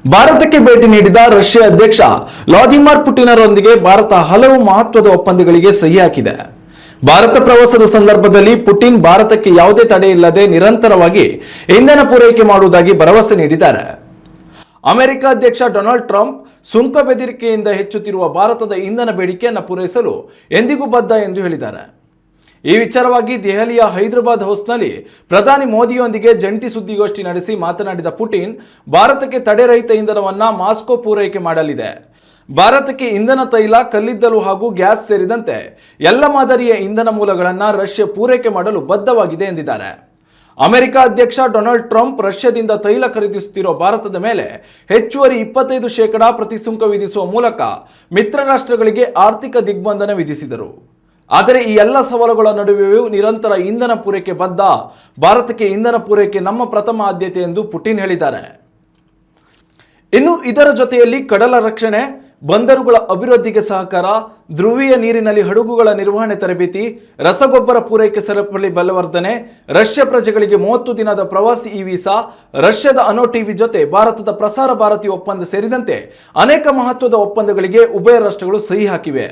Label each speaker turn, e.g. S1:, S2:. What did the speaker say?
S1: ಭಾರತಕ್ಕೆ ಭೇಟಿ ನೀಡಿದ ರಷ್ಯಾ ಅಧ್ಯಕ್ಷ ವ್ಲಾದಿಮಿರ್ ಪುಟಿನ್ ಅವರೊಂದಿಗೆ ಭಾರತ ಹಲವು ಮಹತ್ವದ ಒಪ್ಪಂದಗಳಿಗೆ ಸಹಿ ಹಾಕಿದೆ. ಭಾರತ ಪ್ರವಾಸದ ಸಂದರ್ಭದಲ್ಲಿ ಪುಟಿನ್ ಭಾರತಕ್ಕೆ ಯಾವುದೇ ತಡೆ ಇಲ್ಲದೆ ನಿರಂತರವಾಗಿ ಇಂಧನ ಪೂರೈಕೆ ಮಾಡುವುದಾಗಿ ಭರವಸೆ ನೀಡಿದ್ದಾರೆ. ಅಮೆರಿಕ ಅಧ್ಯಕ್ಷ ಡೊನಾಲ್ಡ್ ಟ್ರಂಪ್ ಸುಂಕ ಬೆದರಿಕೆಯಿಂದ ಹೆಚ್ಚುತ್ತಿರುವ ಭಾರತದ ಇಂಧನ ಬೇಡಿಕೆಯನ್ನು ಪೂರೈಸಲು ಎಂದಿಗೂ ಬದ್ಧ ಎಂದು ಹೇಳಿದ್ದಾರೆ. ಈ ವಿಚಾರವಾಗಿ ದೆಹಲಿಯ ಹೈದರಾಬಾದ್ ಹೌಸ್ನಲ್ಲಿ ಪ್ರಧಾನಿ ಮೋದಿಯೊಂದಿಗೆ ಜಂಟಿ ಸುದ್ದಿಗೋಷ್ಠಿ ನಡೆಸಿ ಮಾತನಾಡಿದ ಪುಟಿನ್, ಭಾರತಕ್ಕೆ ತಡೆರಹಿತ ಇಂಧನವನ್ನು ಮಾಸ್ಕೋ ಪೂರೈಕೆ ಮಾಡಲಿದೆ. ಭಾರತಕ್ಕೆ ಇಂಧನ ತೈಲ, ಕಲ್ಲಿದ್ದಲು ಹಾಗೂ ಗ್ಯಾಸ್ ಸೇರಿದಂತೆ ಎಲ್ಲ ಮಾದರಿಯ ಇಂಧನ ಮೂಲಗಳನ್ನು ರಷ್ಯಾ ಪೂರೈಕೆ ಮಾಡಲು ಬದ್ಧವಾಗಿದೆ ಎಂದಿದ್ದಾರೆ. ಅಮೆರಿಕ ಅಧ್ಯಕ್ಷ ಡೊನಾಲ್ಡ್ ಟ್ರಂಪ್ ರಷ್ಯಾದಿಂದ ತೈಲ ಖರೀದಿಸುತ್ತಿರುವ ಭಾರತದ ಮೇಲೆ ಹೆಚ್ಚುವರಿ 25% ಪ್ರತಿಸುಂಕ ವಿಧಿಸುವ ಮೂಲಕ ಮಿತ್ರ ರಾಷ್ಟ್ರಗಳಿಗೆ ಆರ್ಥಿಕ ದಿಗ್ಬಂಧನ ವಿಧಿಸಿದರು. ಆದರೆ ಈ ಎಲ್ಲ ಸವಾಲುಗಳ ನಡುವೆಯೂ ನಿರಂತರ ಇಂಧನ ಪೂರೈಕೆ ಬದ್ಧ, ಭಾರತಕ್ಕೆ ಇಂಧನ ಪೂರೈಕೆ ನಮ್ಮ ಪ್ರಥಮ ಆದ್ಯತೆ ಎಂದು ಪುಟಿನ್ ಹೇಳಿದ್ದಾರೆ. ಇನ್ನು ಇದರ ಜೊತೆಯಲ್ಲಿ ಕಡಲ ರಕ್ಷಣೆ, ಬಂದರುಗಳ ಅಭಿವೃದ್ಧಿಗೆ ಸಹಕಾರ, ಧ್ರುವೀಯ ನೀರಿನಲ್ಲಿ ಹಡಗುಗಳ ನಿರ್ವಹಣೆ ತರಬೇತಿ, ರಸಗೊಬ್ಬರ ಪೂರೈಕೆ ಸರಪಳಿ ಬಲವರ್ಧನೆ, ರಷ್ಯಾ ಪ್ರಜೆಗಳಿಗೆ 30 ದಿನದ ಪ್ರವಾಸಿ ಇ ವೀಸಾ, ರಷ್ಯಾದ ಅನೋ ಟಿವಿ ಜೊತೆ ಭಾರತದ ಪ್ರಸಾರ ಭಾರತಿ ಒಪ್ಪಂದ ಸೇರಿದಂತೆ ಅನೇಕ ಮಹತ್ವದ ಒಪ್ಪಂದಗಳಿಗೆ ಉಭಯ ರಾಷ್ಟ್ರಗಳು ಸಹಿ ಹಾಕಿವೆ.